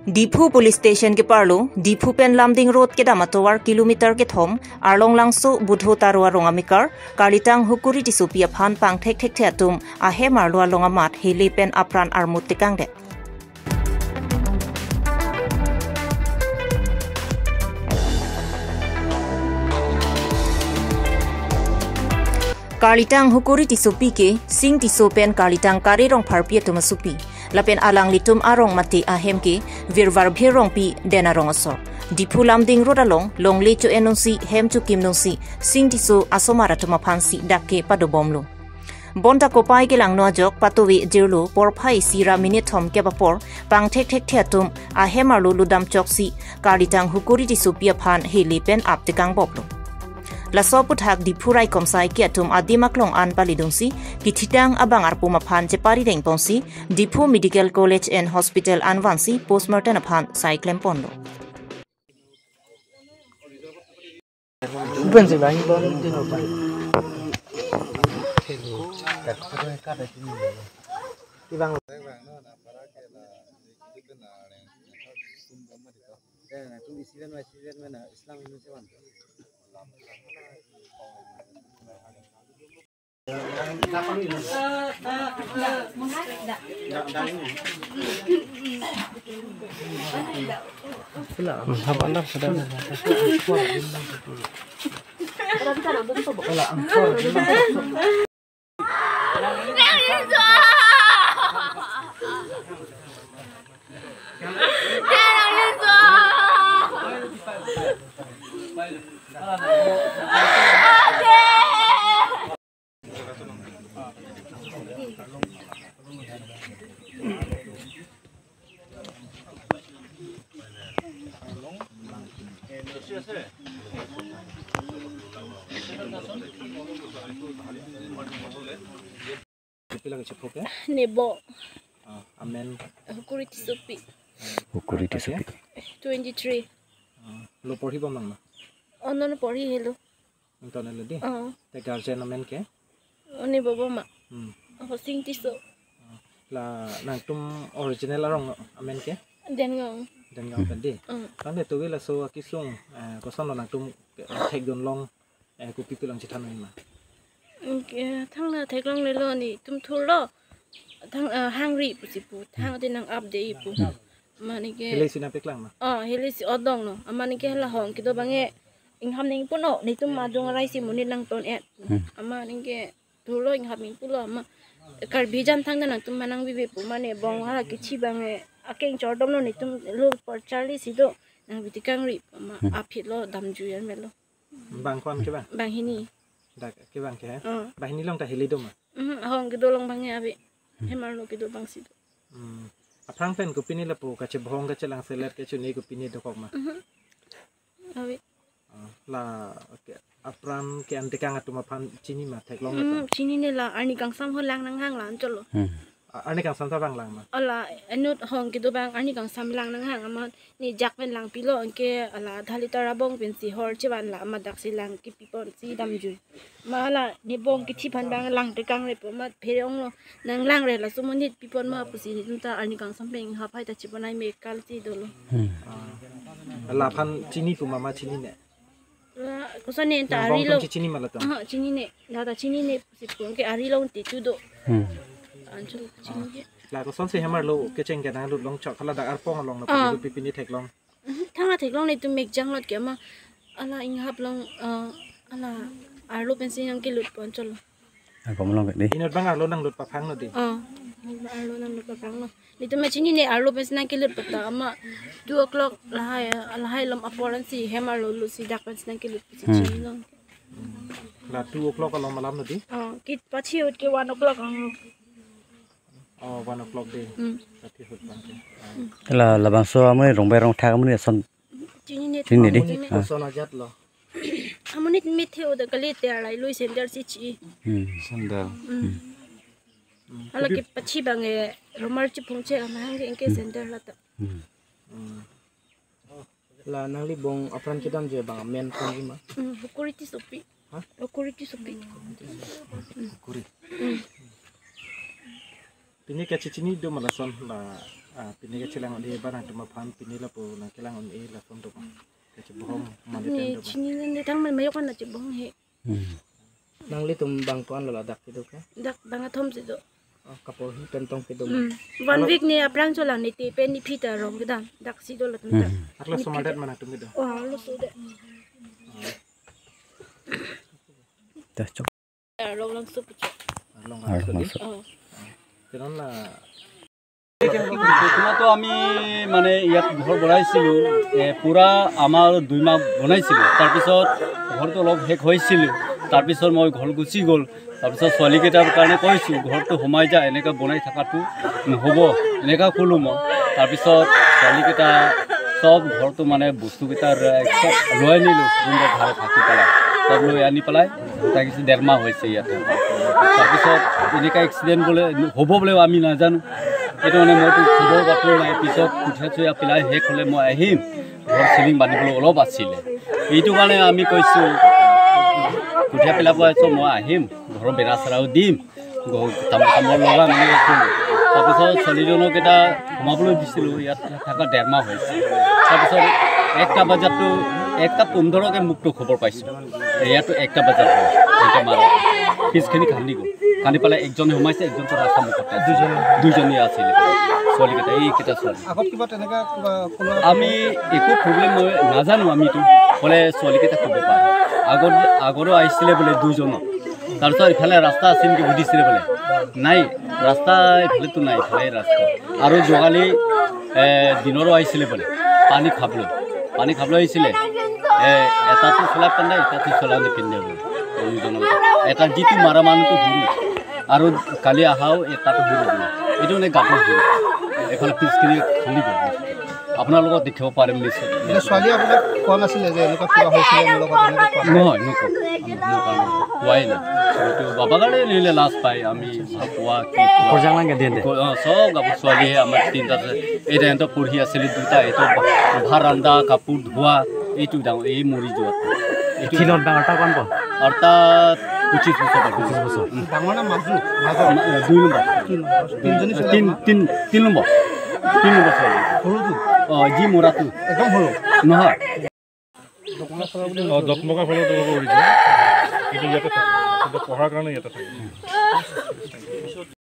Difu Police Station ke parlo, Difu Pen Lamding Road ke damatowar kilometer ke thom, arlong langso budho tarwa rongamikar, kalitang hukuri tisupia phan pang thek thek theatum, ahe marlua longamat heli pen apran armut tekangde. Kalitang hukuri tisupi ke, sing tisopen kalitang kari rong parpia tumasupi. Lapen alang litum arong mati ahem ke, virvar bhirong pi dena rong asor. Difu Lamding Road along, long lecho enunsi, hem tu kim nunsi, sing tiso asomara tumapansi dakke padobomlo. Bonta kopai ke lang noajok patowi jirlo porpai sira minitom kebapor, pang tek tek theatum, ahem arlo ludam choksi, kalitang hukuri tisupia phan helipen ap tekang boblo. Laso puthak Difu rai komsai ki atum adimaklong an palidungsi kititang abang arpu maphan chepari deng pongsi Difu Medical College and Hospital anwansi postmortem aphan sai klemponlo. Nebo. Amen. Hukuri tisupi. Hukuri tisupi. 23. Lo pori bom nang. Ono no pori helo. Entone le di. Te guardian amen ke. Oni baba ma. Ako sing tiso. La nang tum original arong amen ke. Den ngong. Dan ngong tadi. Kan de tuwi la so kisung ko son nang tum thek don long ku pipilang chitan ma. Thang na thek long le lo ni tum thulo. Thang hangri pu sipu thang de nang update pu. Mani ke Heli sina peklang ma. Heli si odong no. Amani ke la hong kido bange ingham ning puno ni tum madong rai si muni lang ton et. Amani ke thulo ingham ning pulo ama kar bijan thang na tum manang bibe pu mane bong hala kichi bange akeng chordom no ni tum lo por charli sido nang bitikang ri ama apit lo damju yan melo. Bang kwan ke bang. Bang hini. Dak ke bang ke. Bang hini long ta heli do ma. Hong kido long bange abi. Hemar lo kido bang sido. Aprang pen kupini la po kache bhong kache lang selet kache ni kupini dokok ma. Abi. La aprang ke antekang atuma pan chini ma thek long. Chini ne la ani kang sam ho lang nang hang lan cholo. Ani kang sam sa bang lang ma. Ala anut hong kido bang ani kang sam lang nang hang ama ni jak pen lang pilo ke ala dhali tarabong pen si hor chiban la ama dak si lang ki pipon si damju. Ma ala ni bong ki chi pan bang lang te kang re po ma pheong lo nang lang re la sumonit pipon ma pusi ni ta ani kang sam peng ha phai ta chibanai me kal ti do lo. La pan chini pu mama chini ne. La kusane ta ari lo. Chini ma la ta. Chini ne la ta chini ne si pon ke ari lo ti tu do. Anjul chini. La ko son se hamar lo ke cheng kana lu long chok khala da arpong long na pu pipini thek long. Thang thek long ni tu mek jang lot ke ma ala ing hap long ala arlo pensi yang ke lut pon cholo. Kom long ke di. Inot bang arlo nang lut pa phang no di. Arlo nang lut pa phang no. Ni tu machini ne arlo pensi nang ke lut pata ama 2 o'clock lahai lam aporan si hemar lo lu si dak pensi nang ke lut si chini long. La 2 o'clock along malam no di. Kit pachi ut ke 1 o'clock ang. 1 o'clock di. Tapi hut bang. La bang so amne rong bai rong thak amne son Chini di. Son ajat lo. Amunit mithe oda kali te alai lui sender si chi. Sandal. Ala ki pachi bange romar chi pungche amang ke inke sender la ta. La nangli bong apran kidam je bang men kon ima. Hukuri supi. Hukuri supi. Hukuri. Pini kecicini do malason la pinike chilang on e bana tuma phan pinila po na kilang on e la son to ke bohong mandi ni tem to chini ni tang man mayo kan na chi bong he nang li tum bang tuan lo dak kido ke dak bang athom si do kapol hi pentong kido 1 week ni aprang cholang ni te pen ni phita rong gedam dak si do la tum dak atla somadet mana tumi do oh lo so de তা চক rong lang so pu long আর ha মাংস kiron la প্ৰথমতো আমি মানে ইয়াত ঘৰ বনাইছিলোঁ পূৰা আমাৰ 2 মাহ বনাইছিলোঁ তাৰপিছত ঘৰটো অলপ শেষ হৈছিল তাৰপিছত মই ঘৰ গুচি গ'ল তাৰপিছত ছোৱালীকেইটাৰ কাৰণে কৈছোঁ ঘৰটো সোমাই যায় এনেকৈ বনাই থকাটো নহ'ব এনেকৈ ক'লোঁ মই তাৰপিছত ছোৱালীকেইটা চব ঘৰটো মানে বস্তুকেইটাৰ চব লৈ আনিলোঁ যোনটো ভাড়া থাকি পেলাই চব লৈ আনি পেলাই তাৰপিছত 1.5 মাহ হৈছে ইয়াতে তাৰপিছত এনেকৈ এক্সিডেণ্ট বোলে হ'ব বোলে আমি নাজানো এইটো মানে মইতো খবৰ বাতৰি নাই পিছত কুঠীয়া চুয়া পেলাই শেষ হ'লে মই আহিম ঘৰ চিলিং বান্ধিবলৈ অলপ আছিলে এইটো কাৰণে আমি কৈছোঁ কুঠীয়া পেলাব আছোঁ মই আহিম ঘৰৰ বেৰা চেৰাও দিম তামোল লগা মানে ক'লোঁ তাৰপিছত ছোৱালীজনক এটা সোমাবলৈ দিছিলোঁ ইয়াত থকা 1.5 মাহ হৈছে তাৰপিছত 1টা বজাততো 1:15কে মোকতো খবৰ পাইছোঁ ইয়াতো 1টা বজাত হয় এটা মাৰা পিছখিনি খান্দি গ'ল খান্দি পেলাই একজনে সোমাইছে একজনটো ৰাস্তা মুখতে দুজনী আছিলে ছোৱালীকেইটা এইকেইটা ছোৱালী আগত কিবা তেনেকা কিবা আমি একো প্ৰব্লেম নাজানো আমিতো বোলে ছোৱালীকেইটা ক'ব পাৰে আগৰো আহিছিলে বোলে 2জনৰ তাৰপিছত ইফালে ৰাস্তা আছিল নেকি সুধিছিলে বোলে নাই ৰাস্তা ইফালেতো নাই ইফালে ৰাস্তা আৰু যোৱালি দিনৰো আহিছিলে বোলে পানী খাবলৈ আহিছিলে এটাতো চলাই পিন্ধে এটাতো চলাই নিপিন্ধে বোলে এটা যিটো মাৰা মানুহটো সৰু আৰু কালি আহাও এটাতো সৰু বোলে এইটো মানে গাঁতৰ সৰু এইফালে পিছখিনি খান্দি গ'ল আপোনালোকক দেখিব পাৰিম নিশ্চয় ছোৱালী আপোনাক কোৱা নাছিলে যে এনেকুৱা কিবা হৈছিলে মোৰ লগত নহয় নকওঁ কোৱাই নাই এইটো বাবা কাৰণে নিলে লাজ পায় আমি কোৱা কি পৰজাং লাগে দিয়ে চব কাপোৰ ছোৱালীয়ে আমাৰ 3টা এটা সিহঁতৰ পঢ়ি আছিলে 2টা এইটো ভাত ৰান্ধা কাপোৰ ধোৱা এইটো ডাঙৰ এই মৰি যোৱাটো এইটো কিনত ডাঙৰটা কোন কোন আৰু তাত 25 বছৰ ডাঙৰ না মাজু 2 নম্বৰ 3 নম্বৰ ছোৱালী সৰুটো যি মৰাটো একদম সৰু নহয় যত্নকা ফলত কৰিছে কিন্তু ইয়াতে থাকে পঢ়াৰ কাৰণে ইয়াতে থাকে